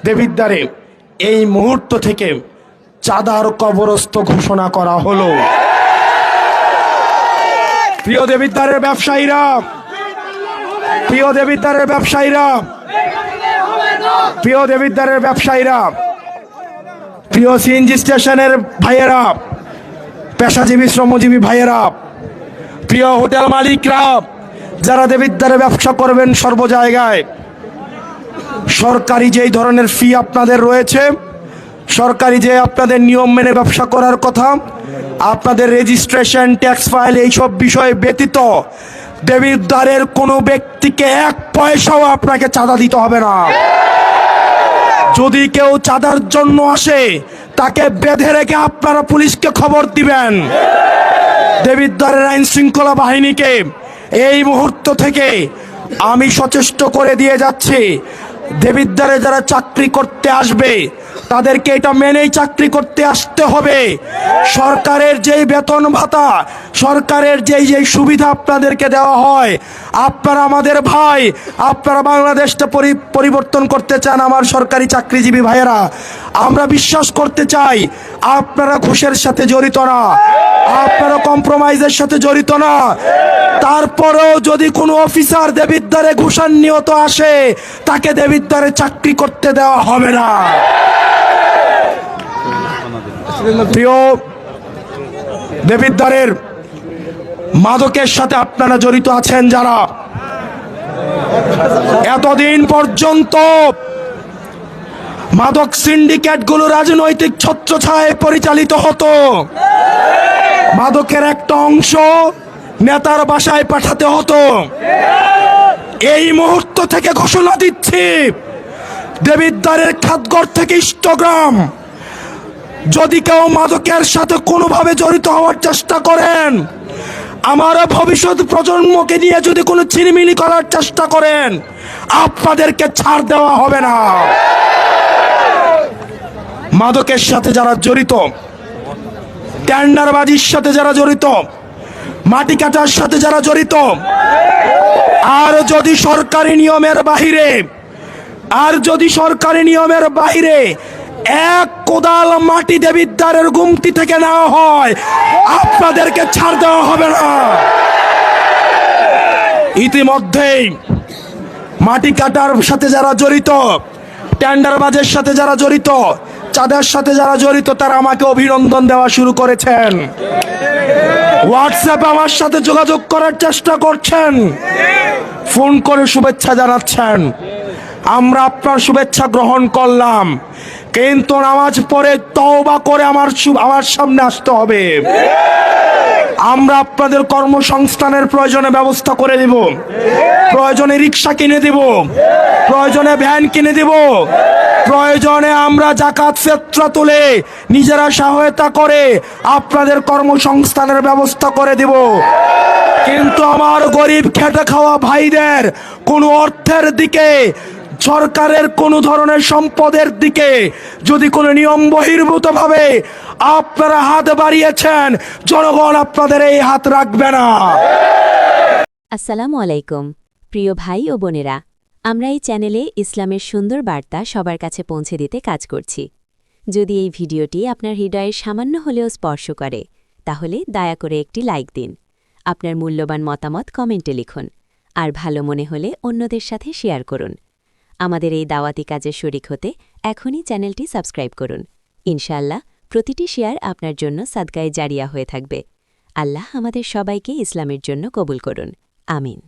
দেবিদ্বারে এই মুহূর্ত থেকে চাঁদার কবরস্থ ঘোষণা করা হলো। প্রিয় দেবিদ্বারের ব্যবসায়ীরা, প্রিয় দেবিদ্বারের ব্যবসায়ীরা, প্রিয় দেবিদ্বারের ব্যবসায়ীরা, প্রিয় সিএনজি স্টেশনের ভাইয়েরা, পেশাজীবী শ্রমজীবী ভাইয়েরা, প্রিয় হোটেল মালিকরা, যারা দেবিদ্বারে ব্যবসা করবেন সর্ব জায়গায়, সরকারি যেই ধরনের ফি আপনাদের রয়েছে, সরকারি যে আপনাদের নিয়ম মেনে ব্যবসা করার কথা, আপনাদের রেজিস্ট্রেশন, ট্যাক্স ফাইল, এইসব বিষয় ব্যতীত দেবিদ্বারের কোনো ব্যক্তিকে এক পয়সাও আপনাকে চাঁদা দিতে হবে না। যদি কেউ চাঁদার জন্য আসে তাকে বেঁধে রেখে আপনারা পুলিশকে খবর দিবেন। দেবিদ্বারের আইন শৃঙ্খলা বাহিনীকে এই মুহূর্ত থেকে আমি সচেষ্ট করে দিয়ে যাচ্ছি, দেবিদ্বারে যারা চাকরি করতে আসবে তাদেরকে এটা মেনেই চাকরি করতে আসতে হবে। সরকারের যেই বেতন ভাতা, সরকারের যেই যেই সুবিধা আপনাদেরকে দেওয়া হয়, আপনারা আমাদের ভাই, আপনারা বাংলাদেশটা পরিবর্তন করতে চান আমার সরকারি চাকরিজীবী ভাইয়েরা, আমরা বিশ্বাস করতে চাই আপনারা ঘুষের সাথে জড়িত না, আপনারা কম্প্রোমাইজের সাথে জড়িত না। তারপরেও যদি কোনো অফিসার দেবিদ্বারে ঘুষান্বিত আসে তাকে দেবিদ্বারে চাকরি করতে দেওয়া হবে না। প্রিয় দেবিদ্বারের মাদকের সাথে আপনারা জড়িত আছেন যারা, এতদিন পর্যন্ত মাদক সিন্ডিকেটগুলো রাজনৈতিক ছত্রছায়ায় পরিচালিত হতো। মাদকের একটা অংশ নেতার বাসায় পাঠাতে হতো। এই মুহূর্ত থেকে ঘোষণা দিচ্ছি, দেবিদ্বারের খাতঘর থেকে ইষ্টগ্রাম যদি কেউ মাদকের সাথে কোনোভাবে জড়িত হওয়ার চেষ্টা করেন, আমার ভবিষ্যৎ প্রজন্মকে নিয়ে যদি কোনো ছিনিমিনি করার চেষ্টা করেন, আপনাদেরকে ছাড় দেওয়া হবে না। মাদকের সাথে যারা জড়িত, টেন্ডারবাজির সাথে যারা জড়িত, মাটি কাটার সাথে যারা জড়িত, আর যদি সরকারি নিয়মের বাহিরে এক কোদাল মাটি দেবিদ্বারের গুমটি থেকে নেওয়া হয়, আপনাদেরকে ছাড় দেওয়া হবে না। ইতিমধ্যেই মাটি কাটার সাথে যারা জড়িত, টেন্ডারবাজের সাথে যারা জড়িত, চাঁদার সাথে যারা জড়িত, তারা আমাকে অভিনন্দন দেওয়া শুরু করেছেন। হোয়াটসঅ্যাপে আমার সাথে যোগাযোগ করার চেষ্টা করছেন, ফোন করে শুভেচ্ছা জানাচ্ছেন। আমরা আপনার শুভেচ্ছা গ্রহণ করলাম, কিন্তু নামাজ পড়ে তওবা করে আমার সামনে আসতে হবে। আমরা আপনাদের কর্মসংস্থানের প্রয়োজনে ব্যবস্থা করে দিব, প্রয়োজনে রিক্সা কিনে দিব, প্রয়োজনে ভ্যান কিনে দিব, প্রয়োজনে আমরা যাকাত ফিতরা তুলে নিজেরা সহায়তা করে আপনাদের কর্মসংস্থানের ব্যবস্থা করে দিব। কিন্তু আমার গরিব খেটে খাওয়া ভাইদের কোনো অর্থের দিকে, সরকারের কোন ধরনের সম্পদের দিকে যদি কোনো নিয়ম বহির্ভূত ভাবে আপনারা হাত বাড়িয়েছেন, জনগণ আপনাদের এই হাত রাখবে না। আসসালামু আলাইকুম প্রিয় ভাই ও বোনেরা, আমরা এই চ্যানেলে ইসলামের সুন্দর বার্তা সবার কাছে পৌঁছে দিতে কাজ করছি। যদি এই ভিডিওটি আপনার হৃদয়ের সামান্য হলেও স্পর্শ করে, তাহলে দয়া করে একটি লাইক দিন, আপনার মূল্যবান মতামত কমেন্টে লিখুন, আর ভালো মনে হলে অন্যদের সাথে শেয়ার করুন। আমাদের এই দাওয়াতি কাজে শরিক হতে এখনই চ্যানেলটি সাবস্ক্রাইব করুন। ইনশাআল্লাহ প্রতিটি শেয়ার আপনার জন্য সাদকায়ে জারিয়া হয়ে থাকবে। আল্লাহ আমাদের সবাইকে ইসলামের জন্য কবুল করুন। আমিন।